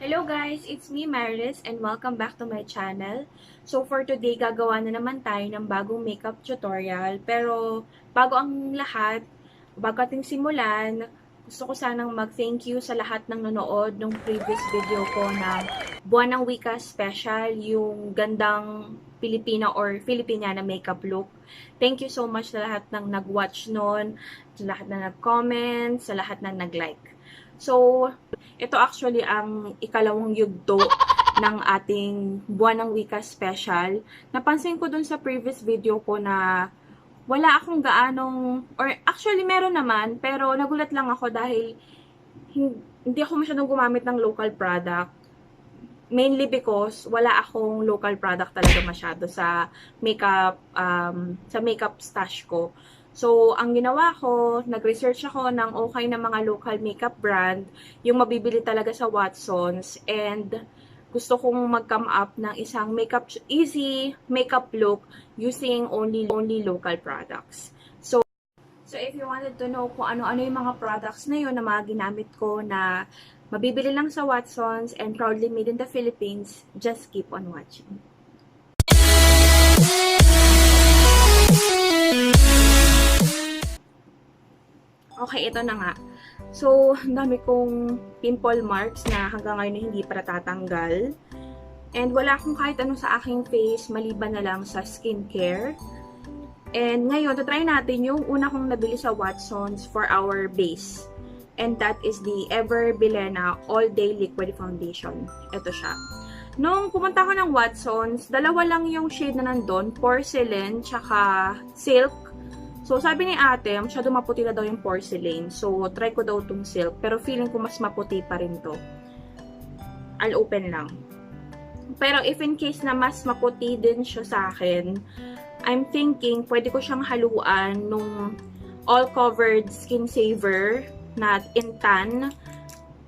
Hello guys, it's me Maris and welcome back to my channel. So for today, gagawa na naman tayo ng bagong makeup tutorial. Pero bago ang lahat, bago ating simulan, gusto ko sanang mag-thank you sa lahat ng nanood ng previous video ko na Buwan ng Wika Special, yung gandang Pilipina or Filipina makeup look. Thank you so much sa lahat ng nag-watch nun, sa lahat na nag-comment, sa lahat na nag-like. So, ito actually ang ikalawang yugto ng ating Buwan ng Wika Special. Napansin ko dun sa previous video ko na wala akong gaanong, or actually meron naman, pero nagulat lang ako dahil hindi ako masyadong gumamit ng local product. Mainly because wala akong local product talaga masyado sa makeup stash ko. So, ang ginawa ko, nag-research ako ng okay na mga local makeup brand, yung mabibili talaga sa Watsons, and gusto kong mag-come up ng isang easy makeup look using only local products. So if you wanted to know kung ano-ano yung mga products na yun na mga ginamit ko na mabibili lang sa Watsons and proudly made in the Philippines, just keep on watching. Okay, ito na nga. So, ang dami kong pimple marks na hanggang ngayon hindi pa natatanggal. And wala akong kahit ano sa aking face, maliban na lang sa skincare. And ngayon, try natin yung una kong nabili sa Watsons for our base. And that is the Bilena All Day Liquid Foundation. Ito siya. Nung pumunta ko ng Watsons, dalawa lang yung shade na nandun, porcelain, tsaka silk. So, sabi ni ate, masyado maputi na daw yung porcelain. So, try ko daw itong silk. Pero feeling ko mas maputi pa rin to. I'll open lang. Pero if in case na mas maputi din siya sa akin, I'm thinking pwede ko siyang haluan nung all-covered skin saver na in tan.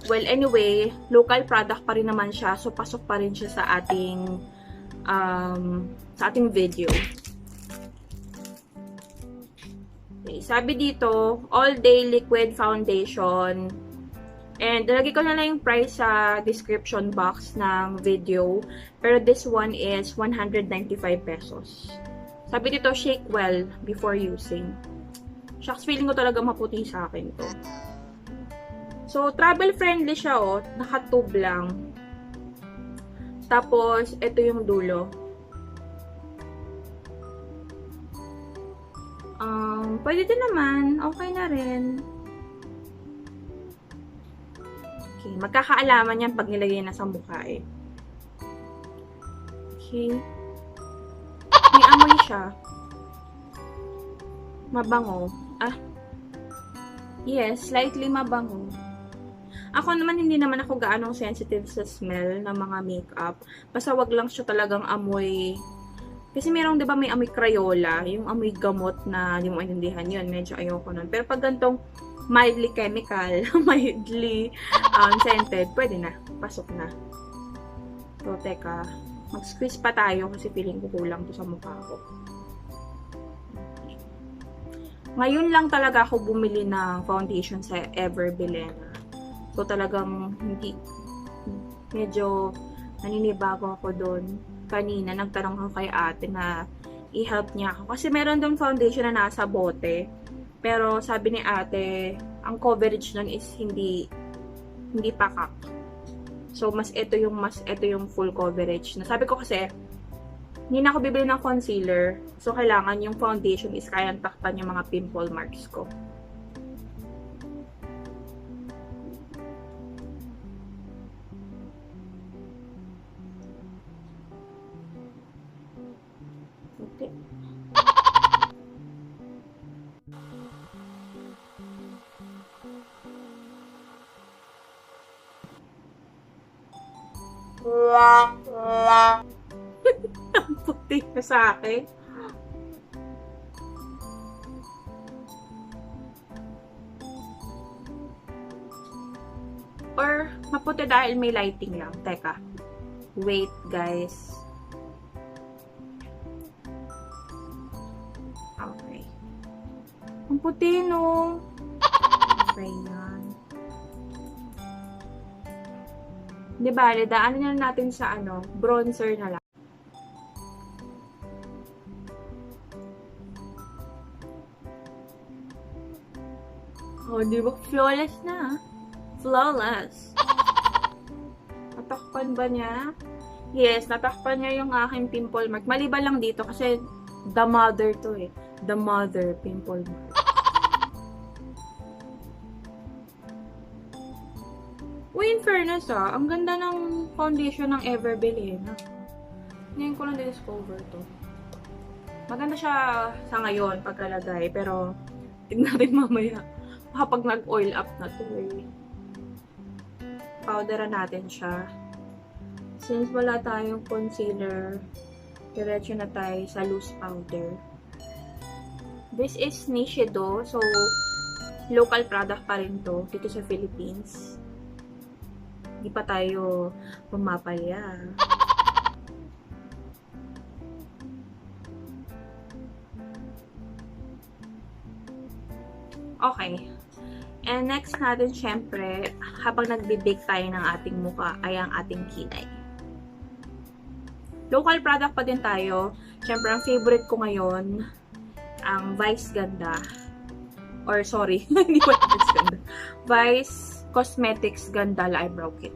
Well, anyway, local product pa rin naman siya. So, pasok pa rin siya sa ating video. Okay, sabi dito, all day liquid foundation. And lagay ko na lang yung price sa description box ng video. Pero this one is 195 pesos. Sabi dito, shake well before using. Shucks, feeling ko talaga maputi sa akin to. So, travel friendly siya, oh. Naka-tube lang. Tapos, ito yung dulo. Pwede din naman. Okay na rin. Okay. Magkakaalaman yan pag nilagay na sa mukha eh. Okay. May amoy siya. Mabango. Yes, slightly mabango. Ako naman, hindi naman ako gaanong sensitive sa smell ng mga makeup. Basta wag lang siya talagang amoy. Kasi merong, di ba, may amoy Crayola, yung amoy gamot na hindi mo maintindihan yun. Medyo ayoko nun. Pero pag gantong mildly chemical, mildly scented, pwede na. Pasok na. So, teka. Mag-squeeze pa tayo kasi feeling ko kulang to sa mukha ko. Ngayon lang talaga ako bumili ng foundation sa Bilena. So, talagang hindi, medyo naninibago ako doon. Kanina, nagtanong ako kay ate na i-help niya ako. Kasi meron doon foundation na nasa bote. Pero sabi ni ate, ang coverage nun is hindi pakak. So, ito yung full coverage. Sabi ko kasi, hindi na ako bibili ng concealer. So, kailangan yung foundation is kayang takpan yung mga pimple marks ko. Okay. Ang puti na sa akin. Or maputi dahil may lighting lang. Teka. Wait, guys. Okay. Ang puti, no? Okay, yan. Di bale, daanan na natin sa bronzer na lang. Oh, di ba? Flawless na. Flawless. Natakpan ba niya? Yes, natakpan niya yung aking pimple mark. Maliban lang dito kasi the mother to eh. The mother pimple mark. Uy, in fairness ang ganda ng foundation ng Bilena. Ngayon ko lang discover to. Maganda siya sa ngayon pagkalagay, pero tignan natin mamaya kapag nag-oil up na to eh. Powderan natin siya. Since wala tayong concealer, diretso na tayo sa loose powder. This is Eyeshadow, so local product pa rin to dito sa Philippines. Hindi pa tayo pumapalya. Okay. And next natin, syempre, habang nagbe-bake tayo ng ating mukha, ay ang ating kilay. Local product pa din tayo. Syempre, ang favorite ko ngayon, ang Vice Ganda. Or, sorry, hindi pa Vice Ganda. Vice Cosmetics Gandoll Eyebrow Kit.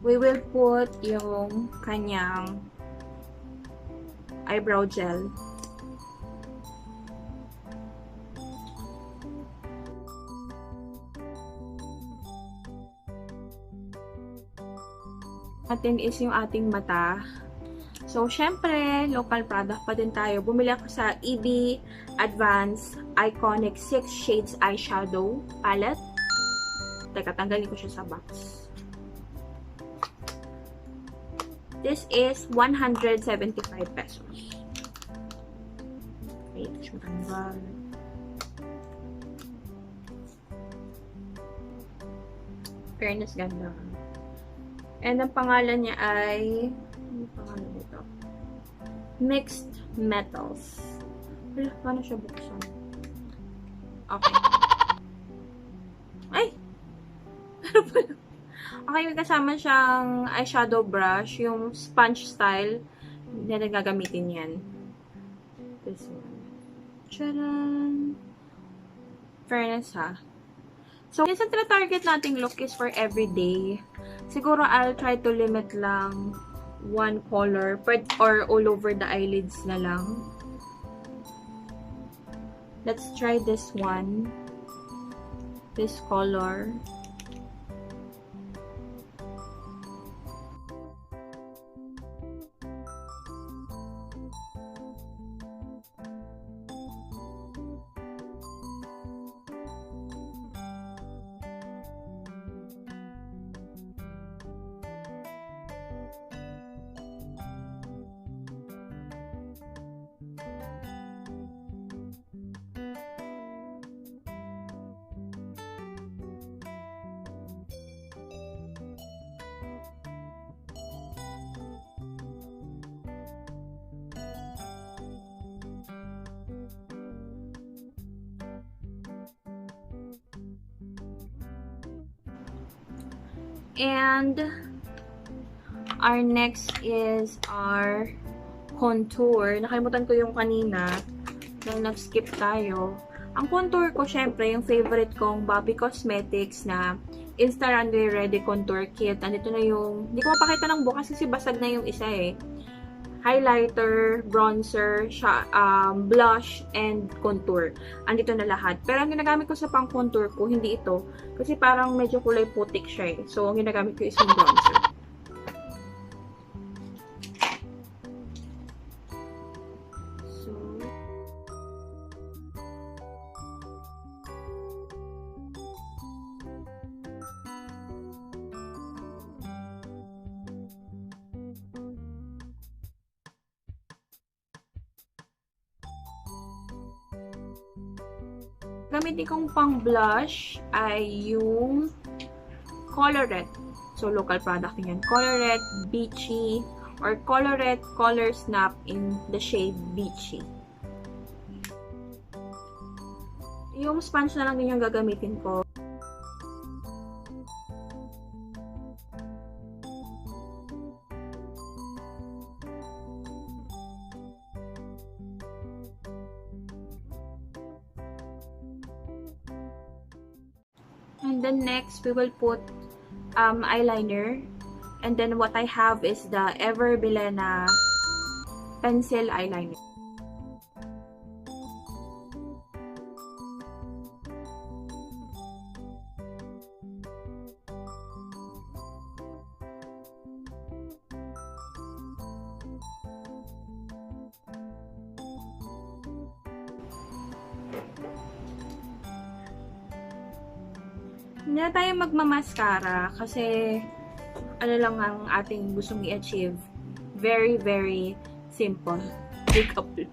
We will put yung kanyang eyebrow gel. Natin is yung ating mata. So, syempre, local product pa din tayo. Bumili ako sa EB Advanced Eyeconic 6 Shades Eyeshadow Palette. Teka, tanggalin ko siya sa box. This is 175 pesos. Okay, ito siya matanggal. Fairness, ganda. And ang pangalan niya ay, ano pangalan nito? Mixed Metals. Wala, paano siya buksan? Okay. Ay! Ano pala? Okay, may kasama siyang eyeshadow brush, yung sponge style. Hindi na gagamitin yan. This one. Charan! Fairness, ha? So, yung sa target nating look is for everyday. Siguro, I'll try to limit lang one color or all over the eyelids na lang. Let's try this one. This color. And our next is our contour. Nakalimutan ko yung kanina nang nag-skip tayo. Ang contour ko, syempre, yung favorite kong Bobbie Cosmetics na Insta Runway Ready Contour Kit. Andito na yung, hindi ko mapakita ng bukas kasi basag na yung isa eh. Highlighter, bronzer, blush, and contour. Andito na lahat. Pero ang ginagamit ko sa pang-contour ko, hindi ito. Kasi parang medyo kulay putik siya eh. So, ang ginagamit ko is yung bronzer. Gamitin kong pang blush ay yung Colourette. So, local product yan. Colourette Beachy or Colourette Coloursnap in the shade Beachy. Yung sponge na lang din yung gagamitin ko. And then next, we will put eyeliner. And then what I have is the Bilena pencil eyeliner. Hindi na tayo magmamaskara kasi ano lang ang ating gustong i-achieve. Very, very simple makeup look.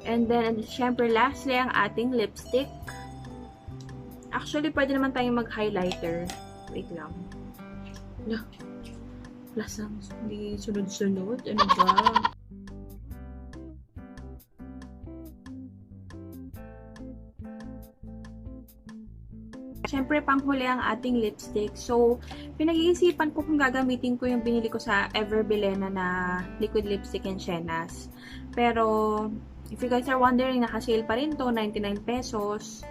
And then, syempre, lastly, ang ating lipstick. Actually, pwede naman tayong mag-highlighter. Wait lang. Lasang, hindi sunod-sunod. Ano ba? Siyempre, panghuli ang ating lipstick. So, pinag-iisipan ko kung gagamitin ko yung binili ko sa Bilena na liquid lipstick in Shenas. Pero, if you guys are wondering, naka-sale pa rin to, 99 pesos.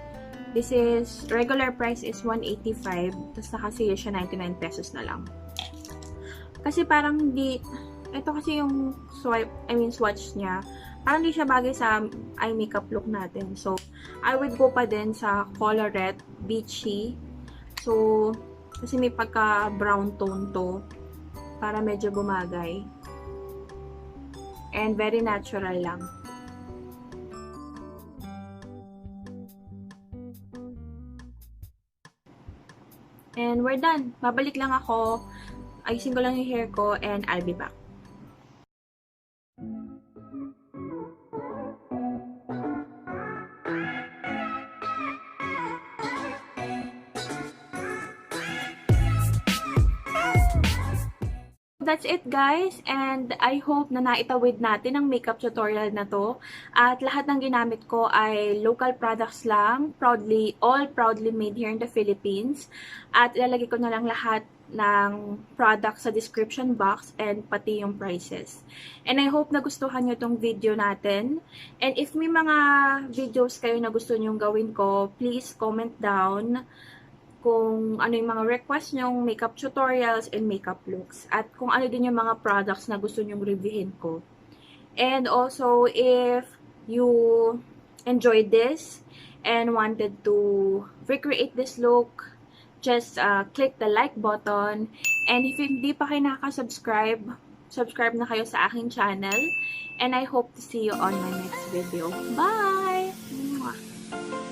This is, regular price is 185, tapos naka-sale siya 99 pesos na lang. Kasi parang hindi, ito kasi yung swatch niya, parang hindi siya bagay sa eye makeup look natin. So, I would go pa din sa Colourette Beachy. So, kasi may pagka-brown tone to. Para medyo bumagay. And very natural lang. And we're done. Babalik lang ako. Ayusin ko lang yung hair ko and I'll be back. That's it guys, and I hope na naitawid natin ang makeup tutorial na to. At lahat ng ginamit ko ay local products lang, all proudly made here in the Philippines. At ilalagay ko na lang lahat ng products sa description box and pati yung prices. And I hope nagustuhan nyo tong video natin. And if may mga videos kayo na gusto nyong gawin ko, please comment down kung ano yung mga request nyong makeup tutorials and makeup looks. At kung ano din yung mga products na gusto nyong reviewin ko. And also, if you enjoyed this and wanted to recreate this look, just click the like button. And if hindi pa kayo nakaka-subscribe, subscribe na kayo sa aking channel. And I hope to see you on my next video. Bye! Mwah!